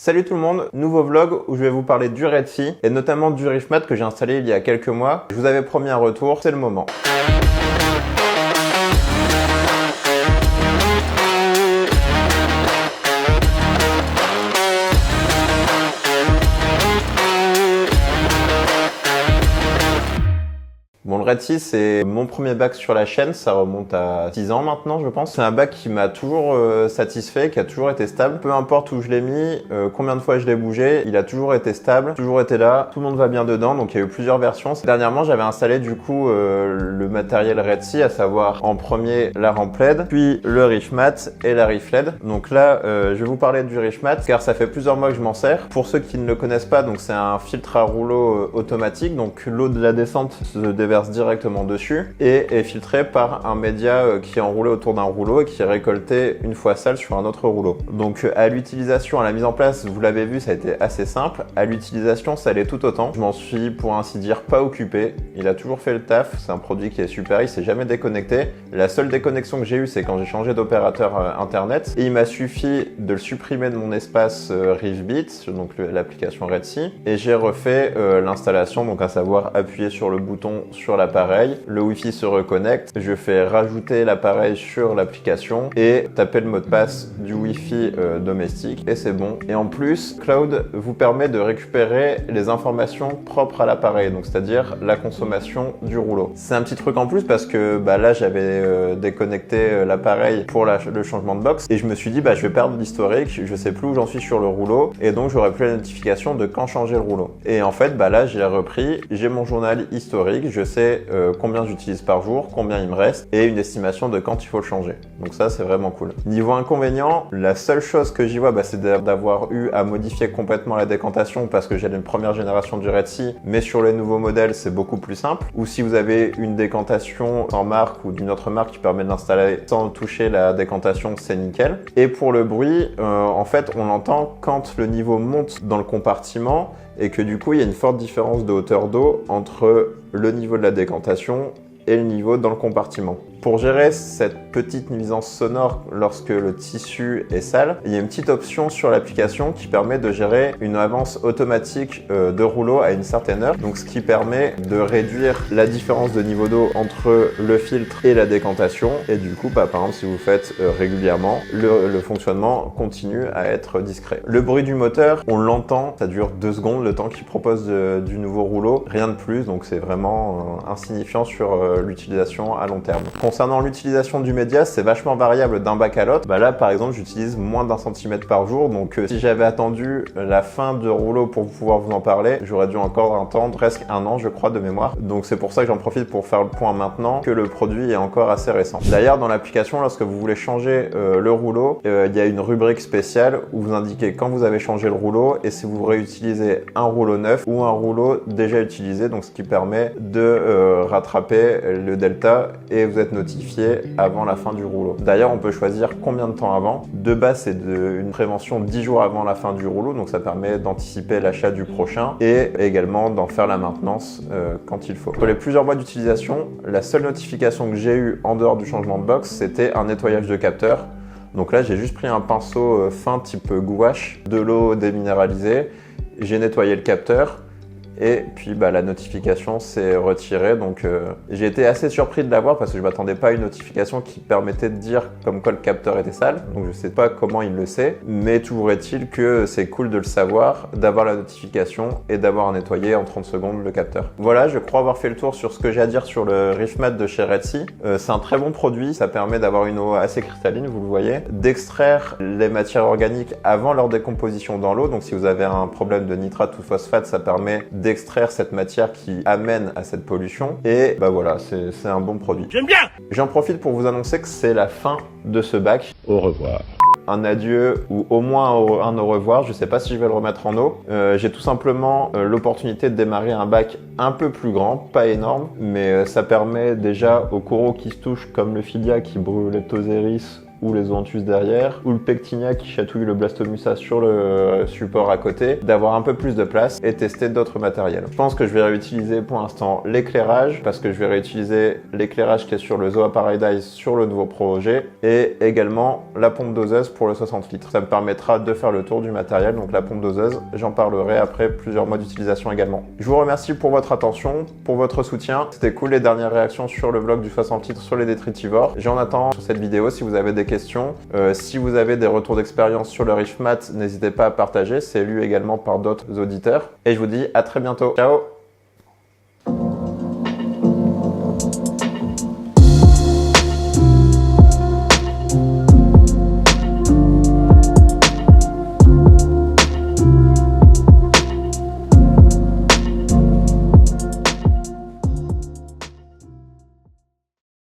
Salut tout le monde, nouveau vlog où je vais vous parler du Red Sea et notamment du Reef Mat que j'ai installé il y a quelques mois. Je vous avais promis un retour, c'est le moment. Bon, le Red Sea, c'est mon premier bac sur la chaîne, ça remonte à 6 ans maintenant, je pense. C'est un bac qui m'a toujours satisfait, qui a toujours été stable. Peu importe où je l'ai mis, combien de fois je l'ai bougé, il a toujours été stable, toujours été là, tout le monde va bien dedans, donc il y a eu plusieurs versions. Dernièrement, j'avais installé du coup le matériel Red Sea, à savoir en premier la rampe LED, puis le Reef Mat et la Reef LED. Donc là, je vais vous parler du Reef Mat, car ça fait plusieurs mois que je m'en sers. Pour ceux qui ne le connaissent pas, donc c'est un filtre à rouleau automatique, donc l'eau de la descente se déverse directement dessus et est filtré par un média qui est enroulé autour d'un rouleau et qui est récolté une fois sale sur un autre rouleau. Donc à l'utilisation, à la mise en place, vous l'avez vu, ça a été assez simple. À l'utilisation, ça l'est tout autant. Je m'en suis pour ainsi dire pas occupé. Il a toujours fait le taf. C'est un produit qui est super. Il s'est jamais déconnecté. La seule déconnexion que j'ai eue, c'est quand j'ai changé d'opérateur internet et il m'a suffi de le supprimer de mon espace ReefBeat, donc l'application Red Sea, et j'ai refait l'installation, donc à savoir appuyer sur le bouton sur l'appareil, le Wi-Fi se reconnecte, je fais rajouter l'appareil sur l'application et taper le mot de passe du Wi-Fi domestique et c'est bon. Et en plus, Cloud vous permet de récupérer les informations propres à l'appareil, donc c'est-à-dire la consommation du rouleau. C'est un petit truc en plus parce que là j'avais déconnecté l'appareil pour le changement de box et je me suis dit je vais perdre l'historique, je sais plus où j'en suis sur le rouleau et donc j'aurai plus la notification de quand changer le rouleau. Et en fait là j'ai repris, j'ai mon journal historique, je sais combien j'utilise par jour, combien il me reste et une estimation de quand il faut le changer. Donc ça c'est vraiment cool. Niveau inconvénient, la seule chose que j'y vois c'est d'avoir eu à modifier complètement la décantation parce que j'ai une première génération du Red Sea, mais sur les nouveaux modèles c'est beaucoup plus simple. Ou si vous avez une décantation sans marque ou d'une autre marque qui permet de l'installer sans toucher la décantation, c'est nickel. Et pour le bruit, en fait on l'entend quand le niveau monte dans le compartiment et que du coup il y a une forte différence de hauteur d'eau entre le niveau de la décantation et le niveau dans le compartiment. Pour gérer cette petite nuisance sonore lorsque le tissu est sale, il y a une petite option sur l'application qui permet de gérer une avance automatique de rouleau à une certaine heure. Donc ce qui permet de réduire la différence de niveau d'eau entre le filtre et la décantation. Et du coup, par exemple, si vous faites régulièrement, le fonctionnement continue à être discret. Le bruit du moteur, on l'entend, ça dure 2 secondes, le temps qu'il propose du nouveau rouleau, rien de plus. Donc c'est vraiment insignifiant sur l'utilisation à long terme. Concernant l'utilisation du média, c'est vachement variable d'un bac à l'autre. Là, par exemple, j'utilise moins d'1 centimètre par jour. Donc, si j'avais attendu la fin de rouleau pour pouvoir vous en parler, j'aurais dû encore attendre presque 1 an, je crois, de mémoire. Donc, c'est pour ça que j'en profite pour faire le point maintenant que le produit est encore assez récent. D'ailleurs, dans l'application, lorsque vous voulez changer le rouleau, il y a une rubrique spéciale où vous indiquez quand vous avez changé le rouleau et si vous réutilisez un rouleau neuf ou un rouleau déjà utilisé. Donc, ce qui permet de rattraper le delta et vous êtes notifié avant la fin du rouleau. D'ailleurs, on peut choisir combien de temps avant. De base, c'est une prévention 10 jours avant la fin du rouleau, donc ça permet d'anticiper l'achat du prochain et également d'en faire la maintenance quand il faut. Pour les plusieurs mois d'utilisation, la seule notification que j'ai eue en dehors du changement de box, c'était un nettoyage de capteur. Donc là, j'ai juste pris un pinceau fin type gouache, de l'eau déminéralisée, j'ai nettoyé le capteur. Et puis la notification s'est retirée, donc j'ai été assez surpris de l'avoir parce que je m'attendais pas à une notification qui permettait de dire comme quoi le capteur était sale, donc je sais pas comment il le sait, mais toujours est-il que c'est cool de le savoir, d'avoir la notification et d'avoir nettoyé en 30 secondes le capteur. Voilà, je crois avoir fait le tour sur ce que j'ai à dire sur le Reef Mat de chez Red Sea. C'est un très bon produit, ça permet d'avoir une eau assez cristalline, vous le voyez, d'extraire les matières organiques avant leur décomposition dans l'eau, donc si vous avez un problème de nitrate ou phosphate, ça permet d'extraire cette matière qui amène à cette pollution et voilà, c'est un bon produit. J'aime bien. J'en profite pour vous annoncer que c'est la fin de ce bac. Au revoir. Un adieu ou au moins un au revoir, je sais pas si je vais le remettre en eau. J'ai tout simplement l'opportunité de démarrer un bac un peu plus grand, pas énorme, mais ça permet déjà aux coraux qui se touchent comme le filia qui brûle les toséris ou les zoanthus derrière, ou le pectinia qui chatouille le blastomussa sur le support à côté, d'avoir un peu plus de place et tester d'autres matériels. Je pense que je vais réutiliser pour l'instant l'éclairage, parce que je vais réutiliser l'éclairage qui est sur le Zoa Paradise sur le nouveau projet, et également la pompe doseuse pour le 60 litres. Ça me permettra de faire le tour du matériel, donc la pompe doseuse, j'en parlerai après plusieurs mois d'utilisation également. Je vous remercie pour votre attention, pour votre soutien. C'était cool les dernières réactions sur le vlog du 60 litres sur les détritivores. J'en attends sur cette vidéo si vous avez des questions. Si vous avez des retours d'expérience sur le Rift Mat, n'hésitez pas à partager, c'est lu également par d'autres auditeurs. Et je vous dis à très bientôt. Ciao!